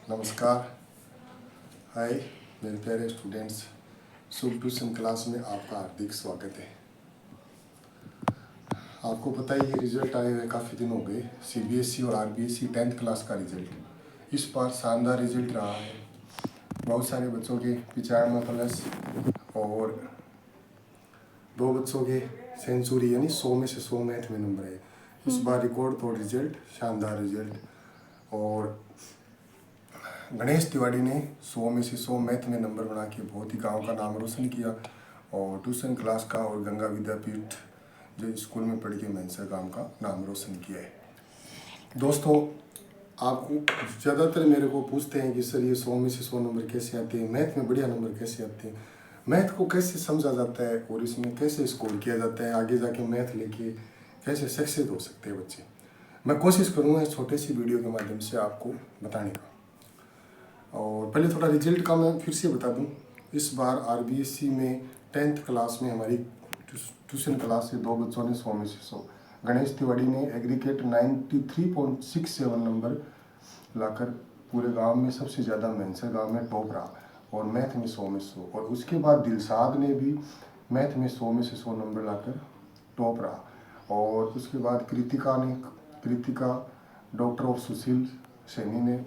नमस्कार। हाय मेरे प्यारे स्टूडेंट्स, शुभ ट्यूशन क्लास में आपका हार्दिक स्वागत है। आपको पता ही है रिजल्ट आए हुए काफ़ी दिन हो गए। सीबीएसई और आरबीएसई 10th क्लास का रिजल्ट इस बार शानदार रिजल्ट रहा है। बहुत सारे बच्चों के 95+ और 2 बच्चों के सेंचुरी यानी 100 में से 100 मैथ में नंबर है। इस बार रिकॉर्ड तोड़ रिजल्ट, शानदार रिजल्ट। और गणेश तिवारी ने 100 में से 100 मैथ में नंबर बना के बहुत ही गांव का नाम रोशन किया और ट्यूशन क्लास का और गंगा विद्यापीठ जो स्कूल में पढ़ के मैंसर गांव का नाम रोशन किया है। दोस्तों, आपको ज़्यादातर मेरे को पूछते हैं कि सर ये 100 में से 100 नंबर कैसे आते हैं, मैथ में बढ़िया नंबर कैसे आते हैं, मैथ को कैसे समझा जाता है और इसमें कैसे स्कोर किया जाता है, आगे जाके मैथ लेके कैसे सक्सेस हो सकते हैं बच्चे। मैं कोशिश करूँगा इस छोटे सी वीडियो के माध्यम से आपको बताने का। और पहले थोड़ा रिजल्ट का मैं फिर से बता दूं। इस बार आरबीएसई में 10th क्लास में हमारी ट्यूशन क्लास से 2 बच्चों ने 100 में से 100, गणेश तिवारी ने एग्रीगेट 93.67 नंबर लाकर पूरे गांव में सबसे ज़्यादा मैंसर गांव में टॉप रहा और मैथ में 100 में 100। और उसके बाद दिलशाद ने भी मैथ में 100 में से 100 नंबर लाकर टॉप रहा। और उसके बाद कृतिका डॉक्टर ऑफ सुशील सैनी ने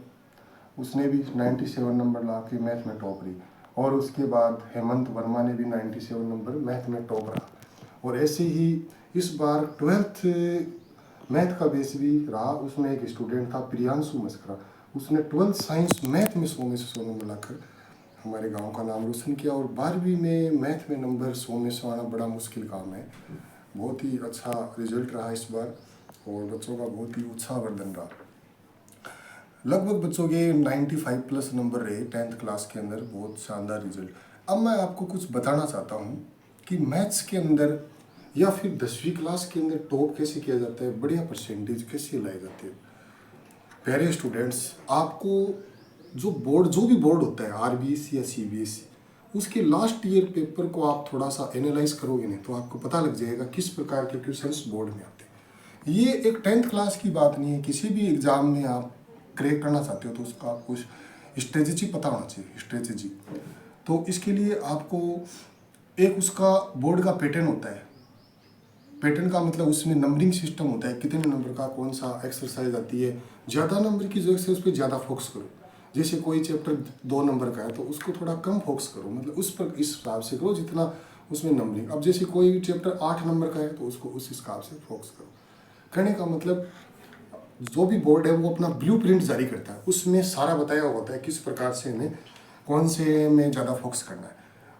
उसने भी 97 नंबर ला के मैथ में टॉप रही। और उसके बाद हेमंत वर्मा ने भी 97 नंबर मैथ में टॉप रहा। और ऐसे ही इस बार 12th मैथ का बेस भी रहा। उसमें एक स्टूडेंट था प्रियांशु मस्करा, उसने 12th साइंस मैथ में 100 में से 100 नंबर लाकर हमारे गांव का नाम रोशन किया। और 12वीं में मैथ में नंबर 100 में 100 आना बड़ा मुश्किल काम है। बहुत ही अच्छा रिजल्ट रहा इस बार और बच्चों का बहुत ही उत्साहवर्धन रहा। लगभग बच्चों के 95+ नंबर रहे 10th क्लास के अंदर, बहुत शानदार रिजल्ट। अब मैं आपको कुछ बताना चाहता हूँ कि मैथ्स के अंदर या फिर 10वीं क्लास के अंदर टॉप कैसे किया जाता है, बढ़िया परसेंटेज कैसे लाए जाते हैं। प्यारे स्टूडेंट्स, आपको जो भी बोर्ड होता है आरबीएसई या सीबीएसई, उसके लास्ट ईयर पेपर को आप थोड़ा सा एनालाइज करोगे नहीं तो आपको पता लग जाएगा किस प्रकार के क्वेश्चंस बोर्ड में आते हैं। ये एक 10th क्लास की बात नहीं है, किसी भी एग्जाम में आप क्रैक करना चाहते हो तो उसका आपको स्ट्रेटेजी पता होना चाहिए। स्ट्रेटेजी तो इसके लिए आपको एक उसका बोर्ड का पैटर्न होता है। पैटर्न का मतलब उसमें नंबरिंग सिस्टम होता है, कितने नंबर का कौन सा एक्सरसाइज आती है। ज़्यादा नंबर की जरूरत से उस पर ज़्यादा फोकस करो। जैसे कोई चैप्टर 2 नंबर का है तो उसको थोड़ा कम फोकस करो, मतलब उस पर इस हिसाब से करो जितना उसमें नंबरिंग। अब जैसे कोई चैप्टर 8 नंबर का है तो उसको उस हिसाब से फोकस करो। कहने का मतलब जो भी बोर्ड है वो अपना ब्लूप्रिंट जारी करता है, उसमें सारा बताया हुआ होता है किस प्रकार से हमें कौन से में ज़्यादा फोकस करना है।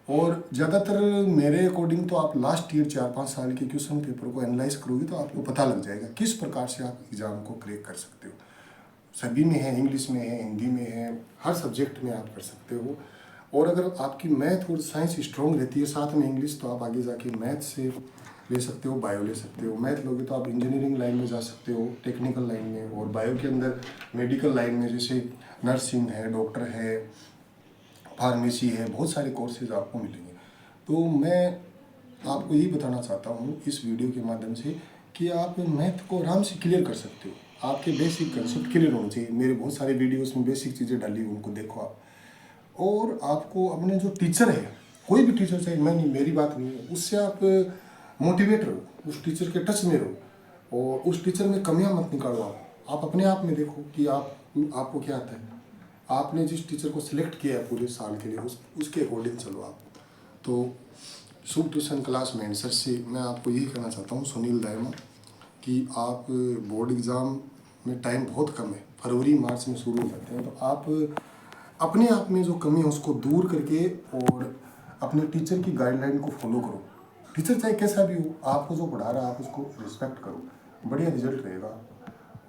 और ज़्यादातर मेरे अकॉर्डिंग तो आप लास्ट ईयर 4-5 साल के क्वेश्चन पेपर को एनालाइज करोगे तो आपको पता लग जाएगा किस प्रकार से आप एग्ज़ाम को क्रैक कर सकते हो। सभी में है, इंग्लिश में है, हिंदी में है, हर सब्जेक्ट में आप कर सकते हो। और अगर आपकी मैथ और साइंस स्ट्रॉन्ग रहती है साथ में इंग्लिश, तो आप आगे जाके मैथ से ले सकते हो, बायो ले सकते हो। मैथ लोगे तो आप इंजीनियरिंग लाइन में जा सकते हो, टेक्निकल लाइन में, और बायो के अंदर मेडिकल लाइन में जैसे नर्सिंग है, डॉक्टर है, फार्मेसी है, बहुत सारे कोर्सेज आपको मिलेंगे। तो मैं आपको यही बताना चाहता हूँ इस वीडियो के माध्यम से कि आप मैथ को आराम से क्लियर कर सकते हो। आपके बेसिक कंसेप्ट क्लियर होने चाहिए। मेरे बहुत सारे वीडियोस में बेसिक चीज़ें डाली, उनको देखो आप। और आपको अपने जो टीचर है, कोई भी टीचर, चाहे मैं नहीं, मेरी बात नहीं है, उससे आप मोटिवेट रहो, उस टीचर के टच में रहो और उस टीचर में कमियां मत निकालो। आप अपने आप में देखो कि आपको क्या आता है। आपने जिस टीचर को सिलेक्ट किया है पूरे साल के लिए उसके अकॉर्डिंग चलो आप। तो शुभ ट्यूशन क्लास मैंसर से मैं आपको यही कहना चाहता हूँ, सुनील दायमा, कि आप बोर्ड एग्ज़ाम में टाइम बहुत कम है, फरवरी मार्च में शुरू हो जाते हैं। तो आप अपने आप में जो कमी है उसको दूर करके और अपने टीचर की गाइडलाइन को फॉलो करो। टीचर चाहे कैसा भी हो, आपको जो पढ़ा रहा है आप उसको रिस्पेक्ट करो, बढ़िया रिजल्ट रहेगा।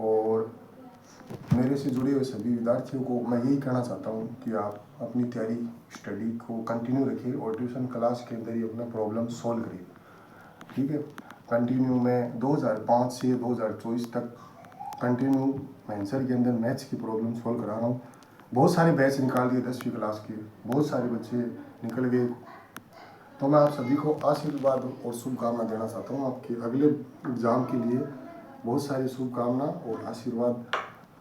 और मेरे से जुड़े हुए सभी विद्यार्थियों को मैं यही कहना चाहता हूँ कि आप अपनी तैयारी स्टडी को कंटिन्यू रखिए और ट्यूशन क्लास के अंदर ही अपना प्रॉब्लम सॉल्व करिए। ठीक है, कंटिन्यू मैं 2005 से 2024 तक कंटिन्यू मैंसर के अंदर मैथ्स की प्रॉब्लम सॉल्व करा रहा हूँ। बहुत सारे बैच निकाल दिए 10वीं क्लास के, बहुत सारे बच्चे निकल गए। तो मैं आप सभी को आशीर्वाद और शुभकामना देना चाहता हूँ। आपके अगले एग्ज़ाम के लिए बहुत सारी शुभकामना और आशीर्वाद।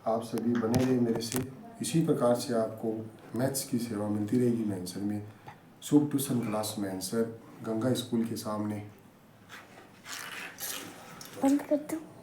आप सभी बने रहे मेरे से इसी प्रकार से आपको मैथ्स की सेवा मिलती रहेगी मैंसर में। शुभ tuition class Mainsar, Ganga school के सामने। बंद कर दो।